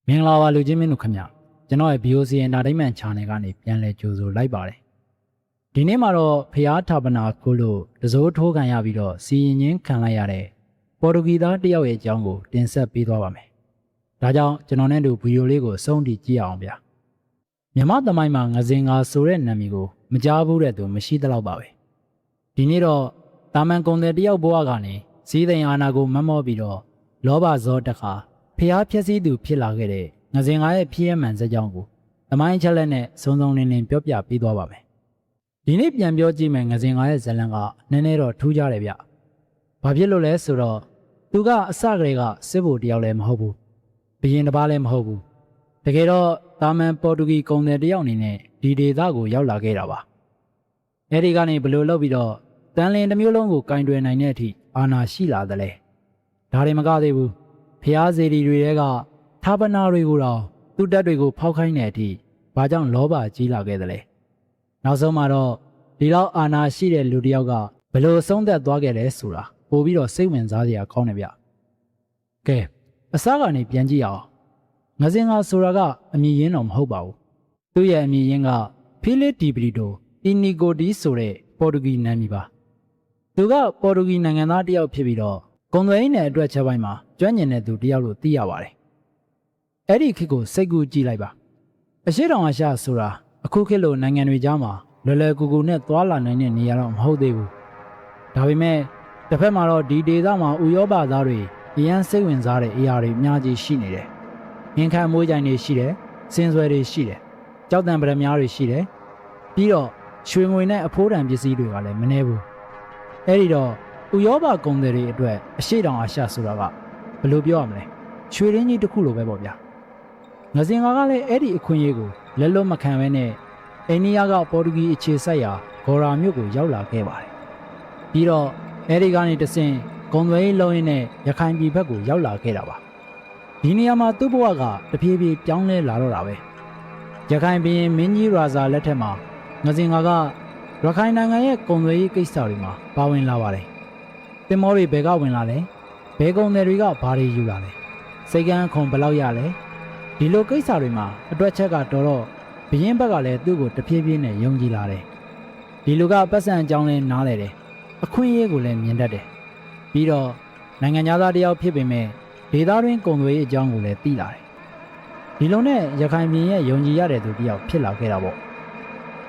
မင်္ဂလာပါလူချင်းမင်းတို့ခင်ဗျကျွန်တော်ရဲ့ BOC Entertainment Channel ကနေပြန်လည်ကြိုဆိုလိုက်ပါတယ်ဒီနေ့မှာတော့ဖျားထာပနာကိုလို့တစိုးထိုးခံရပြီးတော့စီရင်ချင်းခံလိုက်ရတဲ့ပေါ်တူဂီသားတယောက်ရဲ့အကြောင်းကိုတင်ဆက်ပေးသွားပါမယ်ဒါကြောင့်ကျွန်တော်နဲ့တို့ဗီဒီယိုလေးကိုအဆုံးထိကြည့်အောင်ဗျာမြန်မာသမိုင်းမှာငစင်ငါဆိုတဲ့နာမည်ကိုမကြားဘူးတဲ့သူမရှိသလောက်ပါပဲဒီနေ့တော့တာမန်ကုံတဲ့တယောက်ဘဝကနေစီးသိမ်အာနာကိုမမောပြီးတော့လောဘဇောတခါဖျားဖြက်စီးသူဖြစ်လာခဲ့တဲ့ငစင်ငါရဲ့ဖြစ်ရမှန်စကြောင်းကိုသမိုင်းချက်လက်နဲ့စုံစုံလင်လင်ပြောပြပေးသွားပါမယ်ဒီနေ့ပြန်ပြောကြည့်မယ်ငစင်ငါရဲ့ဇလံကနည်းနည်းတော့ထူးခြားတယ်ဗျဘာဖြစ်လို့လဲဆိုတော့သူကအစကတည်းကစစ်ဗိုလ်တယောက်လည်းမဟုတ်ဘူးဘရင်တစ်ပါးလည်းမဟုတ်ဘူးတကယ်တော့တာမန်ပေါ်တူဂီကုံတဲ့တယောက်အနေနဲ့ဒီဒေသကိုရောက်လာခဲ့တာပါအဲဒီကနေဘလို့လုပ်ပြီးတော့တန်လင်တစ်မျိုးလုံးကိုကင်တွယ်နိုင်တဲ့အထိအာဏာရှိလာသလဲဒါတွေမကသေးဘူးဖျားစေတီတွေကထာပနာတွေကိုတော့သူ့တက်တွေကိုဖောက်ခိုင်းတဲ့အထိဘာကြောင့်လောဘကြီးလာခဲ့သလဲနောက်ဆုံးမှာတော့ဒီလောက်အာဏာရှိတဲ့လူတစ်ယောက်ကဘလို့ဆုံးသက်သွားခဲ့လဲဆိုတာပို့ပြီးတော့စိတ်ဝင်စားစရာကောင်းတယ်ဗျကဲအစကနေပြန်ကြည့်အောင်ငစင်ငါဆိုတာကအမည်ရင်းတော့မဟုတ်ပါဘူးသူ့ရဲ့အမည်ရင်းကဖီလစ်ဒီဘရီတိုအီနီကိုဒီဆိုတဲ့ပေါ်တူဂီနာမည်ပါသူကပေါ်တူဂီနိုင်ငံသားတစ်ယောက်ဖြစ်ပြီးတော့ဂုံသွေးရင်းနဲ့အတွက်ချက်ပိုင်းမှာကျွမ်းကျင်တဲ့သူတစ်ယောက်လို့သိရပါတယ်အဲ့ဒီခေတ်ကိုစိတ်ကူးကြည့်လိုက်ပါအရှိတောင်အာရှဆိုတာအခုခေတ်လိုနိုင်ငံတွေကြားမှာလွယ်လွယ်ကူကူနဲ့သွာလာနိုင်တဲ့နေရာတော့မဟုတ်သေးဘူးဒါပေမဲ့တစ်ဖက်မှာတော့ဒီဒေသမှာဥရောပသားတွေအရန်စိတ်ဝင်စားတဲ့အရာတွေအများကြီးရှိနေတယ်ငင်ခံမွေးကြိုင်တွေရှိတယ်စင်ဆွဲတွေရှိတယ်ကြောက်တံပရမားတွေရှိတယ်ပြီးတော့ရွှေငွေနဲ့အဖိုးတန်ပစ္စည်းတွေကလည်းမနှဲဘူးအဲ့ဒီတော့ဥရောပကုန်တွေအတွက်အရှိတောင်အာရှဆိုတာကဘယ်လိုပြောရမလဲရွှေရင်းကြီးတစ်ခုလိုပဲပေါ့ဗျာငစင်ငါကလည်းအဲ့ဒီအခွင့်အရေးကိုလက်လွတ်မခံဘဲနဲ့အိန္ဒိယကပေါ်တူဂီအခြေစိုက်ရာဂေါ်ရာမြို့ကိုရောက်လာခဲ့ပါတယ်ပြီးတော့အဲ့ဒီကနေတဆင့်ဂုံသွေးလုံးရင်းနဲ့ရခိုင်ပြည်ဘက်ကိုရောက်လာခဲ့တာပါဒီနေရာမှာသူ့ဘဝကတဖြည်းဖြည်းပြောင်းလဲလာတော့တာပဲရခိုင်ပြည်မင်းကြီးရာဇာလက်ထက်မှာငစင်ငါကရခိုင်နိုင်ငံရဲ့ဂုံသွေးကိစ္စတွေမှာပါဝင်လာပါတယ်တင်မောတွေဘယ်ကဝင်လာလဲဘယ်ကုံတွေကဘာတွေယူလာလဲစိတ်ကန်းခုံဘယ်လောက်ရလဲဒီလိုကိစ္စတွေမှာအတွက်ချက်ကတော်တော့ဘရင်ဘက်ကလည်းသူ့ကိုတဖြည်းဖြည်းနဲ့ယုံကြည်လာတယ်ဒီလူကပတ်စံအကြောင်းလဲနားလဲတယ်အခွင့်အရေးကိုလည်းမြင်တတ်တယ်ပြီးတော့နိုင်ငံသားတယောက်ဖြစ်ပေမဲ့ဒေသတွင်းကုံတွေအကြောင်းကိုလည်းသိလာတယ်ဒီလိုနဲ့ရခိုင်ပြည်ရဲ့ယုံကြည်ရတဲ့သူတယောက်ဖြစ်လာခဲ့တာပေါ့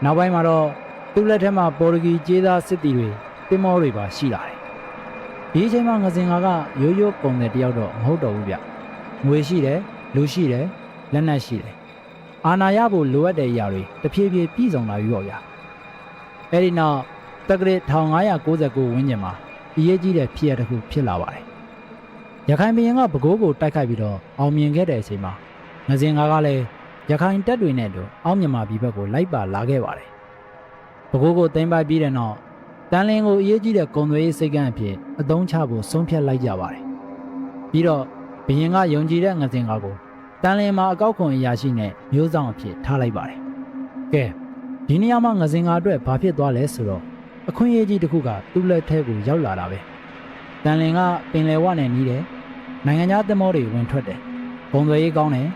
နောက်ပိုင်းမှာတော့သူ့လက်ထက်မှာပေါ်တူဂီကျေးသားစစ်တီတွေတင်မောတွေပါရှိလာတယ်ဒီအချိန်မှာငစင်ငါကရိုးရိုးကုံတဲ့တယောက်တော့မဟုတ်တော့ဘူးဗျငွေရှိတယ်လူရှိတယ်လက်နက်ရှိတယ်အာဏာရဖို့လိုအပ်တဲ့အရာတွေတဖြည်းဖြည်းပြည့်စုံလာပြီပေါ့ဗျာအဲ့ဒီနောက်တက္ကရာ1999ဝန်းကျင်မှာအရေးကြီးတဲ့ဖြစ်ရပ်တစ်ခုဖြစ်လာပါတယ်ရခိုင်ပြည်ကပဲခူးကိုတိုက်ခိုက်ပြီးတော့အောင်မြင်ခဲ့တဲ့အချိန်မှာငစင်ငါကလည်းရခိုင်တပ်တွေနဲ့တူအောင်မြန်မာပြည်ဘက်ကိုလိုက်ပါလာခဲ့ပါတယ်ပဲခူးကိုသိမ်းပိုက်ပြီးတဲ့နောက်တန်လင်းကိုအရေးကြီးတဲ့ဂုံသွေးစိတ်ကန်းအဖြစ်အသုံးချဖို့ဆုံးဖြတ်လိုက်ကြပါတယ်ပြီးတော့ဘရင်ကယုံကြည်တဲ့ငစင်ငါကိုတန်လင်းမှာအကောက်ခွန်အရာရှိနဲ့မျိုးဆောင်အဖြစ်ထားလိုက်ပါတယ်ကဲဒီနေရာမှာငစင်ငါအတွက်ဘာဖြစ်သွားလဲဆိုတော့အခွင့်အရေးကြီးတစ်ခုကသူ့လက်ထဲကိုရောက်လာတာပဲတန်လင်းကပင်လယ်ဝနဲ့နီးတယ်နိုင်ငံခြားသင်္ဘောတွေဝင်ထွက်တယ်ဂုံသွေးရေးကောင်းတယ်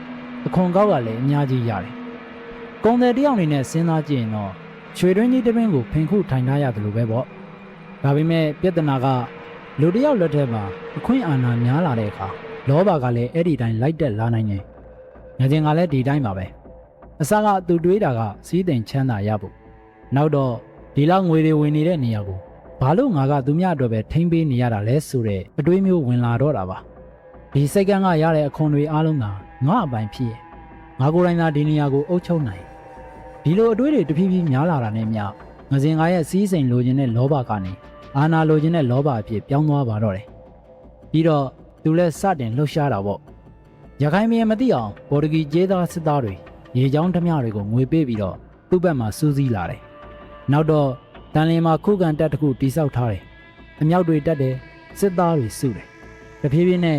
အခွန်ကောက်ကလည်းအများကြီးရတယ်ကုံတယ်တယောက်အနေနဲ့စဉ်းစားကြည့်ရင်တော့ရွှေတွင်းကြီးတစ်ပင်းကိုဖင်ခုထိုင်ထားရတယ်လို့ပဲပေါ့ဒါပေမဲ့ပြဿနာကလူတစ်ယောက်လက်ထက်မှာအခွင့်အာဏာများလာတဲ့အခါလောဘကလည်းအဲ့ဒီတိုင်းလိုက်တက်လာနိုင်တယ်ငစင်ကလည်းဒီတိုင်းပါပဲအစကသူတွေးတာကစီးသိမ်ချမ်းသာရဖို့နောက်တော့ဒီလောက်ငွေတွေဝင်နေတဲ့နေရာကိုဘာလို့ငါကသူများအတွက်ပဲထိမ့်ပေးနေရတာလဲဆိုတဲ့အတွေးမျိုးဝင်လာတော့တာပါဒီစိတ်ကန်းကရတဲ့အခွန်တွေအားလုံးကငါအပိုင်ဖြစ်ရဲ့ငါကိုယ်တိုင်သာဒီနေရာကိုအုပ်ချုပ်နိုင်ဒီလိုအတွေးတွေတဖြည်းဖြည်းများလာတာနဲ့မျှငစင်ငါရဲ့စီးစိမ်လိုချင်တဲ့လောဘကနေအာဏာလိုချင်တဲ့လောဘအဖြစ်ပြောင်းသွားပါတော့တယ်ပြီးတော့သူလည်းစတင်လှုပ်ရှားတာပေါ့ရခိုင်ပြည်မသိအောင်ပေါ်တူဂီကျေးသားစစ်သားတွေရေချောင်းဓမြတွေကိုငွေပေးပြီးတော့သူ့ဘက်မှာစူးစီးလာတယ်နောက်တော့တန်လင်းမှာခုခံတပ်တစ်ခုတိစောက်ထားတယ်အမြောက်တွေတက်တယ်စစ်သားတွေစုတယ်တဖြည်းဖြည်းနဲ့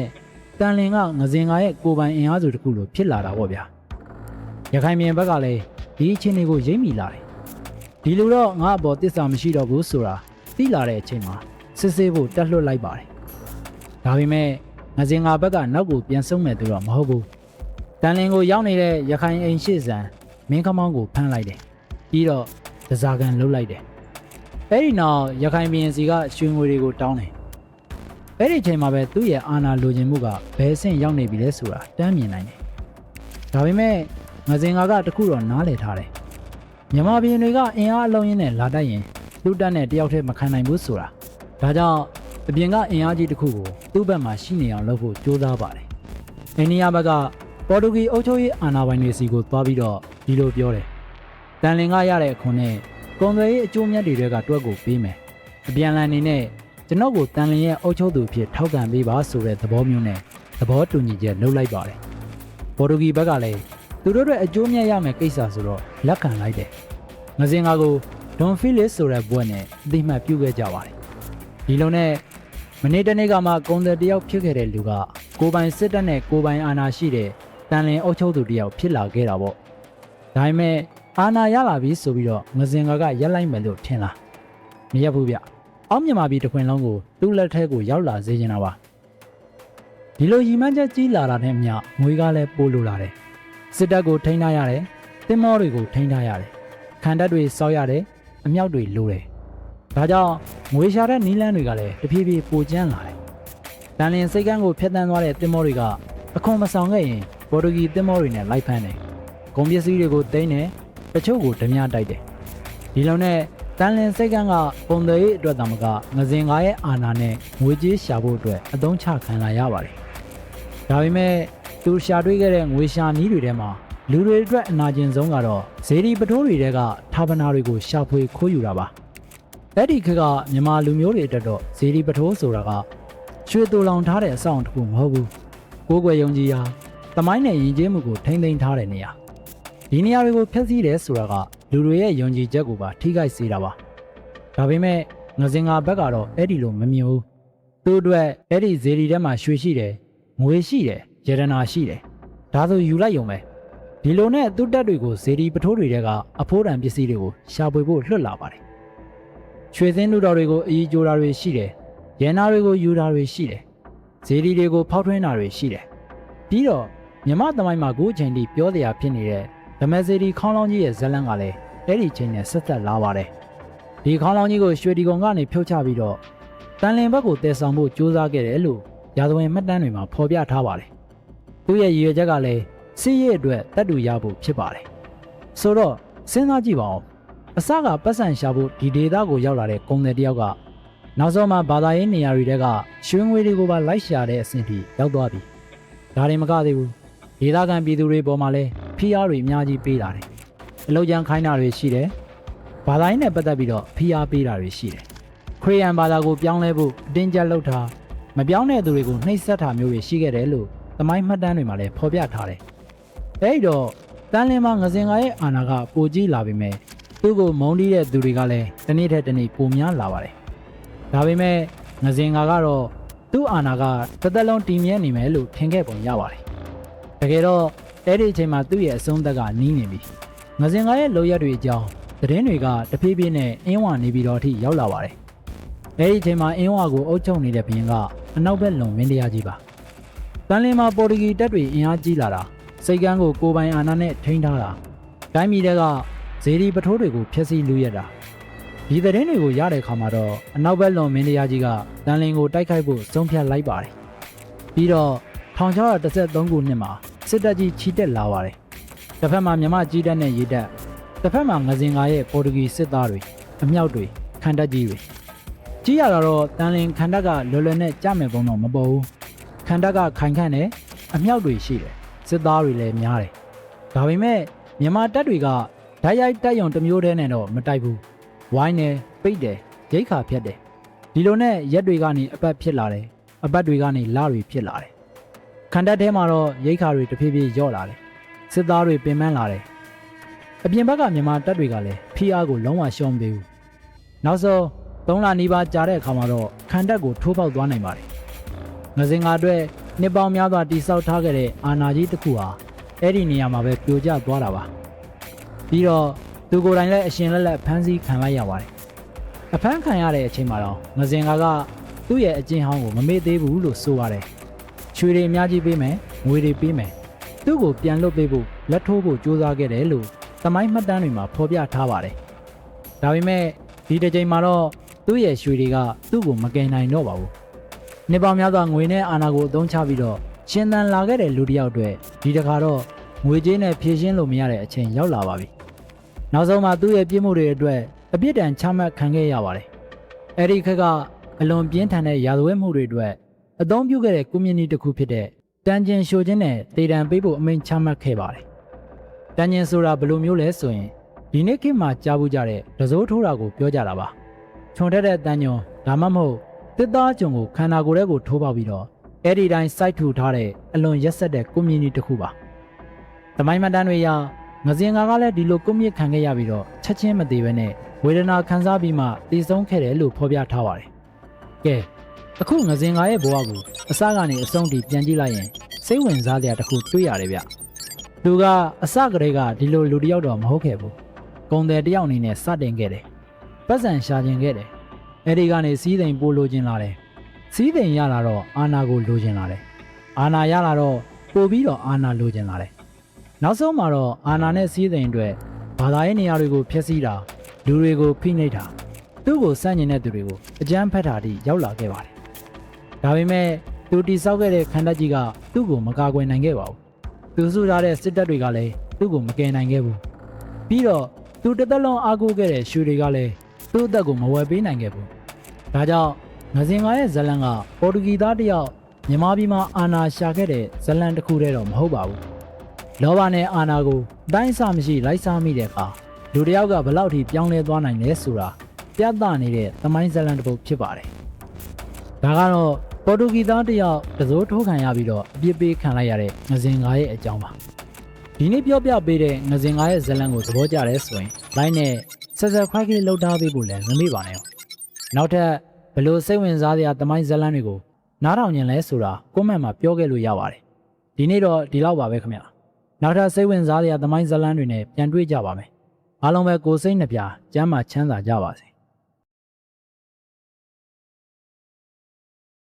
တန်လင်းကငစင်ငါရဲ့ကိုယ်ပိုင်အင်အားစုတစ်ခုလိုဖြစ်လာတာပေါ့ဗျာရခိုင်ပြည်ဘက်ကလည်းဒီအချင်းတွေကိုရိမ့်မိလာတယ်ဒီလိုတော့ငါအပေါ်တစ္ဆာမရှိတော့ဘူးဆိုတာသိလာတဲ့အချိန်မှာစစ်ဆေးဖို့တက်လွှတ်လိုက်ပါတယ်ဒါပေမဲ့ငစင်ငါဘက်ကနောက်ကိုပြန်ဆုံးမဲ့သူတော့မဟုတ်ဘူး တန်လင်းကိုရောက်နေတဲ့ရခိုင်အိမ်ရှိစံမင်းခမောင်းကိုဖမ်းလိုက်တယ်ပြီးတော့တစားကန်လှုပ်လိုက်တယ်အဲ့ဒီနောက်ရခိုင်ပြည်စီကရွှေငွေတွေကိုတောင်းတယ်အဲ့ဒီချိန်မှာပဲသူ့ရဲ့အာဏာလိုချင်မှုကဘယ်ဆင့်ရောက်နေပြီလဲဆိုတာတမ်းမြင်နိုင်တယ်ဒါပေမဲ့ငစင်ကတခုတော့နားလည်ထားတယ်မြန်မာပြည်တွေကအင်အားအလုံးရင်းနဲ့လာတတ်ရင်လူတက်နဲ့တယောက်တည်းမခံနိုင်ဘူးဆိုတာဒါကြောင့်အပြင်ကအင်အားကြီးတစ်ခုကိုသူ့ဘက်မှာရှိနေအောင်လုပ်ဖို့ကြိုးစားပါတယ်အိန္ဒိယဘက်ကပေါ်တူဂီအုပ်ချုပ်ရေးအာဏာပိုင်တွေစီကိုသွားပြီးတော့ဒီလိုပြောတယ်တန်လင်ကရတဲ့အခွန်နဲ့ကုန်သွယ်ရေးအကျိုးမြတ်တွေကတွက်ကိုပေးမယ်အပြန်လန်အနေနဲ့ကျွန်တော်ကိုတန်လင်ရဲ့အုပ်ချုပ်သူဖြစ်ထောက်ခံပေးပါဆိုတဲ့သဘောမျိုးနဲ့သဘောတူညီချက်လုပ်လိုက်ပါတယ်ပေါ်တူဂီဘက်ကလည်းသူတို့အတွက်အကျိုးမြတ်ရမယ်ကိစ္စဆိုတော့လက်ခံလိုက်တယ်ငစင်ကာကိုဒွန်ဖီလစ်ဆိုတဲ့ဘွဲ့နဲ့အသိမှတ်ပြုခဲ့ကြပါတယ်ဒီလိုနဲ့မနေ့တနေ့ကမှကုန်တယ်တယောက်ဖြစ်ခဲ့တဲ့လူကကိုပိုင်စစ်တပ်နဲ့ကိုပိုင်အာဏာရှိတဲ့တန်လင်အုပ်ချုပ်သူတယောက်ဖြစ်လာခဲ့တာပေါ့ဒါပေမဲ့အာဏာရလာပြီဆိုပြီးတော့ငစင်ကာကရက်လိုက်မယ်လို့ထင်လားမရက်ဘူးဗျအောက်မြန်မာပြည်တစ်ခွင်လုံးကိုသူ့လက်ထဲကိုရောက်လာစေချင်တာပါဒီလိုရီမှန်းချက်ကြီးလာတာနဲ့မျှငွေကလည်းပို့လိုလာတယ်စစ်တပ်ကိုထိန်းထားရတယ်တင်မောတွေကိုထိန်းထားရတယ်ခံတပ်တွေစောက်ရတယ်အမြောက်တွေလိုတယ်ဒါကြောင့်ငွေရှာတဲ့နီးလန်းတွေကလည်းတဖြည်းဖြည်းပိုကျန်းလာတယ်တန်လင်စိတ်ကန်းကိုဖျက်ဆီးသွားတဲ့တင်မောတွေကအခွန်မဆောင်ခဲ့ရင်ပေါ်တူဂီတင်မောတွေနဲ့လိုက်ဖမ်းတယ်ကုန်ပစ္စည်းတွေကိုသိမ်းတယ်တချို့ကိုဓမြတိုက်တယ်ဒီလိုနဲ့တန်လင်စိတ်ကန်းကပုံသွေးအတွက်တမကငစင်ကားရဲ့အာဏာနဲ့ငွေကြေးရှာဖို့အတွက်အသုံးချခံလာရပါတယ်ဒါပေမဲ့သူရှာတွေ့ခဲ့တဲ့ငွေရှာနည်းတွေထဲမှာလူတွေအတွက်အနာကျင်ဆုံးကတော့ဇေဒီပထိုးတွေကထာပနာတွေကိုရှာဖွေခိုးယူတာပါအဲ့ဒီခေတ်ကမြန်မာလူမျိုးတွေအတွက်တော့ဇေဒီပထိုးဆိုတာကရွှေတူလောင်ထားတဲ့အဆောင်တစ်ခုမဟုတ်ဘူးကိုးကွယ်ယုံကြည်ရာသမိုင်းနဲ့ယဉ်ကျေးမှုကိုထိမ့်သိမ်းထားတဲ့နေရာဒီနေရာတွေကိုဖျက်ဆီးတယ်ဆိုတာကလူတွေရဲ့ယုံကြည်ချက်ကိုပါထိခိုက်စေတာပါဒါပေမဲ့ငစင်ကာဘက်ကတော့အဲ့ဒီလိုမမြင်ဘူးသူ့အတွက်အဲ့ဒီဇေဒီထဲမှာရွှေရှိတယ်ငွေရှိတယ်ရတနာရှိတယ်ဒါဆိုယူလိုက်ရုံပဲဒီလိုနဲ့သူ့တက်တွေကိုဇေဒီပထိုးတွေထဲကအဖိုးတန်ပစ္စည်းတွေကိုရှာဖွေဖို့လွှတ်လာပါတယ်ရွှေစင်းလူတော်တွေကိုအီဂျိုတာတွေရှိတယ်ရန်နာတွေကိုယူတာတွေရှိတယ်ဇေဒီတွေကိုဖောက်ထွင်းတာတွေရှိတယ်ပြီးတော့မြမသမိုင်းမှာအခုအချိန်ထိပြောတရားဖြစ်နေတဲ့ဓမ္မဇေဒီခေါင်းလောင်းကြီးရဲ့ဇလန်းကလည်းအဲ့ဒီချိန်နဲ့ဆက်သက်လာပါတယ်ဒီခေါင်းလောင်းကြီးကိုရွှေဒီကုံကနေဖြုတ်ချပြီးတော့တန်လင်ဘက်ကိုတည်ဆောင်ဖို့ကြိုးစားခဲ့တယ်လို့ရာဇဝင်မှတ်တမ်းတွေမှာဖော်ပြထားပါတယ်သူ့ရဲ့ရည်ရွယ်ချက်ကလည်းစစ်ရေးအတွက်တတ်တူရဖို့ဖြစ်ပါတယ်ဆိုတော့စဉ်းစားကြည့်ပါဦးအစကပတ်စံရှာဖို့ဒီဒေသကိုရောက်လာတဲ့ကုန်သည်တယောက်ကနောက်ဆုံးမှာဘာသာရေးနေရာတွေတဲကရွှေငွေတွေကိုပါလိုက်ရှာတဲ့အဆင့်ထိရောက်သွားပြီဒါတွေမကသေးဘူးဒေသခံပြည်သူတွေပေါ်မှာလည်းဖိအားတွေအများကြီးပေးလာတယ်အလုပ်ကြမ်းခိုင်းတာတွေရှိတယ်ဘာသာရေးနဲ့ပတ်သက်ပြီးတော့ဖိအားပေးတာတွေရှိတယ်ခရစ်ယာန်ဘာသာကိုပြောင်းလဲဖို့အတင်းကျပ်လုပ်တာမပြောင်းတဲ့သူတွေကိုနှိပ်စက်တာမျိုးတွေရှိခဲ့တယ်လို့သမိုင်းမှတ်တမ်းတွေမှာလည်းဖော်ပြထားတယ်အဲ့တော့တန်လင်မှာငစင်ကာရဲ့အာဏာကပိုကြီးလာပြီမဲ့သူ့ကိုမုန်းတီးတဲ့သူတွေကလည်းတစ်နေ့ထက်တစ်နေ့ပိုများလာပါတယ်ဒါပေမဲ့ငစင်ကာကတော့သူ့အာဏာကတစ်သက်လုံးတည်မြဲနေမယ်လို့ထင်ခဲ့ပုံရပါတယ်တကယ်တော့အဲ့ဒီအချိန်မှာသူ့ရဲ့အဆုံးသက်ကနီးနေပြီငစင်ကာရဲ့လိုရက်တွေအကြောင်းသတင်းတွေကတဖြည်းဖြည်းနဲ့အင်းဝနေပြီးတော့အထိရောက်လာပါတယ်အဲ့ဒီအချိန်မှာအင်းဝကိုအုပ်ချုပ်နေတဲ့ဘုရင်ကအနောက်ဘက်လွန်မင်းတရားကြီးပါတန်လင်မှာပေါ်တူဂီတပ်တွေအင်အားကြီးလာတာစိတ်ကန်းကိုကိုပိုင်အာဏာနဲ့ထိန်းထားတာတိုင်းပြည်တွေကဇေဒီပထိုးတွေကိုဖျက်ဆီးလူရက်တာဒီသတင်းတွေကိုရတဲ့အခါမှာတော့အနောက်ဘက်လွန်မင်းတရားကြီးကတန်လင်ကိုတိုက်ခိုက်ဖို့ဆုံးဖြတ်လိုက်ပါတယ်ပြီးတော့1613ခုနှစ်မှာစစ်တပ်ကြီးချီတက်လာပါတယ်တစ်ဖက်မှာမြန်မာကြီးတပ်နဲ့ရေတပ်တစ်ဖက်မှာငစင်ကာရဲ့ပေါ်တူဂီစစ်သားတွေအမြောက်တွေခံတပ်ကြီးတွေကြီးရတာတော့တန်လင်ခံတပ်ကလွယ်လွယ်နဲ့ကြမယ်ပုံတော့မပေါ်ဘူးခံတပ်ကခိုင်ခန့်တယ်အမြောက်တွေရှိတယ်စစ်သားတွေလည်းများတယ်ဒါပေမဲ့မြန်မာတပ်တွေကဓာတ်ရိုက်တပ်ယုံတစ်မျိုးတည်းနဲ့တော့မတိုက်ဘူးဝိုင်းတယ်ပိတ်တယ်ရိတ်ခါဖြတ်တယ်ဒီလိုနဲ့ရက်တွေကနေအပတ်ဖြစ်လာတယ်အပတ်တွေကနေလတွေဖြစ်လာတယ်ခံတပ်ထဲမှာတော့ရိတ်ခါတွေတဖြည်းဖြည်းလျော့လာတယ်စစ်သားတွေပင်ပန်းလာတယ်အပြင်ဘက်ကမြန်မာတပ်တွေကလည်းဖိအားကိုလုံးဝရှောင်မပေးဘူးနောက်ဆုံး3လနီးပါးကြာတဲ့အခါမှာတော့ခံတပ်ကိုထိုးပေါက်သွားနိုင်ပါတယ်ငစင်ကာအတွက်နှစ်ပေါင်းများစွာတိစောက်ထားခဲ့တဲ့အာဏာကြီးတစ်ခုဟာအဲ့ဒီနေရာမှာပဲပြိုကျသွားတာပါပြီးတော့သူကိုယ်တိုင်လည်းအရှင်လက်လက်ဖမ်းဆီးခံလိုက်ရပါတယ်အဖမ်းခံရတဲ့အချိန်မှာတော့ငစင်ကာကသူ့ရဲ့အကျင့်ဟောင်းကိုမမေ့သေးဘူးလို့ဆိုပါတယ်ချွေတွေအများကြီးပေးမယ်ငွေတွေပေးမယ်သူ သူ့ကိုပြန်လွတ်ပေးဖို့လက်ထိုးဖို့ကြိုးစားခဲ့တယ်လို့သမိုင်းမှတ်တမ်းတွေမှာဖော်ပြထားပါတယ်။ဒါပေမဲ့ဒီတစ်ချိန်မှာတော့သူ့ရဲ့ရွှေတွေကသူ့ကိုမကယ်နိုင်တော့ပါဘူး။နှစ်ပေါင်းများစွာငွေနဲ့အာဏာကိုအသုံးချပြီးတော့ရှင်သန်လာခဲ့တဲ့လူတစ်ယောက်အတွက်ဒီတစ်ခါတော့ငွေကြေးနဲ့ဖြည့်ရှင်းလို့မရတဲ့အချိန်ရောက်လာပါပြီ။နောက်ဆုံးမှာသူ့ရဲ့ပြစ်မှုတွေအတွက်အပြစ်ဒဏ်ချမှတ်ခံခဲ့ရပါတယ်။အဲဒီခက်ကအလွန်ပြင်းထန်တဲ့ရာဇဝတ်မှုတွေအတွက်အသုံးပြုခဲ့တဲ့ကွန်မြူနတီတစ်ခုဖြစ်တဲ့တန်ကျင်ရှို့ခြင်းနဲ့တေတံပေးဖို့အမိန့်ချမှတ်ခဲ့ပါတယ်။တန်ကျင်ဆိုတာဘယ်လိုမျိုးလဲဆိုရင်ဒီနေ့ခေတ်မှာကြားဘူးကြတဲ့တစိုးထိုးတာကိုပြောကြတာပါ။ခြုံထက်တဲ့တန်ညွန်ဒါမှမဟုတ်တစ်သားကြုံကိုခန္ဓာကိုယ်ထဲကိုထိုးပေါက်ပြီးတော့အဲ့ဒီတိုင်းစိုက်ထူထားတဲ့အလွန်ရက်စက်တဲ့ကွန်မြူနတီတစ်ခုပါ။သမိုင်းမှတ်တမ်းတွေအရငစင်ကာကလည်းဒီလိုကွန်မြစ်ခံခဲ့ရပြီးတော့ချက်ချင်းမသေးဘဲနဲ့ဝေဒနာခံစားပြီးမှတည်ဆုံးခဲ့တယ်လို့ဖော်ပြထားပါတယ်။ကဲအခုငစင်ကာရဲ့ဘဝကိုအစကနေအဆုံးထိပြန်ကြည့်လိုက်ရင်စိတ်ဝင်စားစရာတစ်ခုတွေ့ရတယ်ဗျ။သူကအစကတည်းကဒီလိုလူတစ်ယောက်တော့မဟုတ်ခဲ့ဘူး။ကုန်တယ်တစ်ယောက်အနေနဲ့စတင်ခဲ့တယ်။ပတ်စံရှာခြင်းခဲ့တယ်။အဲဒီကနေစီးသိမ်ပို့လိုခြင်းလာတယ်။စီးသိမ်ရလာတော့အာနာကိုလိုခြင်းလာတယ်။အာနာရလာတော့ပို့ပြီးတော့အာနာလိုခြင်းလာတယ်။နောက်ဆုံးမှာတော့အာနာနဲ့စီးသိမ်အတွက်ဘာသာရေးနေရာတွေကိုဖျက်ဆီးတာလူတွေကိုဖိနှိပ်တာသူ့ကိုစန့်ကျင်တဲ့သူတွေကိုအကြမ်းဖက်တာတိရောက်လာခဲ့ပါတယ်။ဒါပေမဲ့သူတိဆောက်ခဲ့တဲ့ခန္ဓာကြီးကသူ့ကိုမကာကွယ်နိုင်ခဲ့ပါဘူး။သူစုထားတဲ့စစ်တပ်တွေကလည်းသူ့ကိုမကယ်နိုင်ခဲ့ဘူး။ပြီးတော့သူတစ်သက်လုံးအားကိုးခဲ့တဲ့ရွှေတွေကလည်းသူ့အသက်ကိုမဝယ်ပေးနိုင်ခဲ့ဘူး။ဒါကြောင့်ငစင်ကာရဲ့ဇလန်ကပေါ်တူဂီသားတစ်ယောက်မြန်မာပြည်မှာအာဏာရှာခဲ့တဲ့ဇလန်တစ်ခုတည်းတော့မဟုတ်ပါဘူး။လောဘနဲ့အာဏာကိုအတိုင်းအဆမရှိလိုက်စားမိတဲ့အခါလူတစ်ယောက်ကဘယ်လောက်ထိပြောင်းလဲသွားနိုင်လဲဆိုတာပြသနေတဲ့သမိုင်းဇလန်တစ်ပုဒ်ဖြစ်ပါတယ်။ဒါကတော့ပေါ်တူဂီသားတစ်ယောက်တစိုးထိုးခံရပြီးတော့အပြစ်ပေးခံလိုက်ရတဲ့ငစင်ကာရဲ့အကြောင်းပါ။ဒီနေ့ပြောပြပေးတဲ့ငစင်ကာရဲ့ဇလန်ကိုသဘောကျတယ်ဆိုရင် like နဲ့ subscribe လေးလုပ်ထားပေးဖို့လည်းမမေ့ပါနဲ့။နောက်ထပ်ဘယ်လိုစိတ်ဝင်စားစရာသမိုင်းဇလန်တွေကိုနားထောင်ကြလဲဆိုတာ comment မှာပြောခဲ့လို့ရပါတယ်။ဒီနေ့တော့ဒီလောက်ပါပဲခင်ဗျ။နောက်ထပ်စိတ်ဝင်စားစရာသမိုင်းဇလန်တွေနဲ့ပြန်တွေ့ကြပါမယ်။အားလုံးပဲကိုယ်စိတ်နှပြကျမ်းမာချမ်းသာကြပါစေ။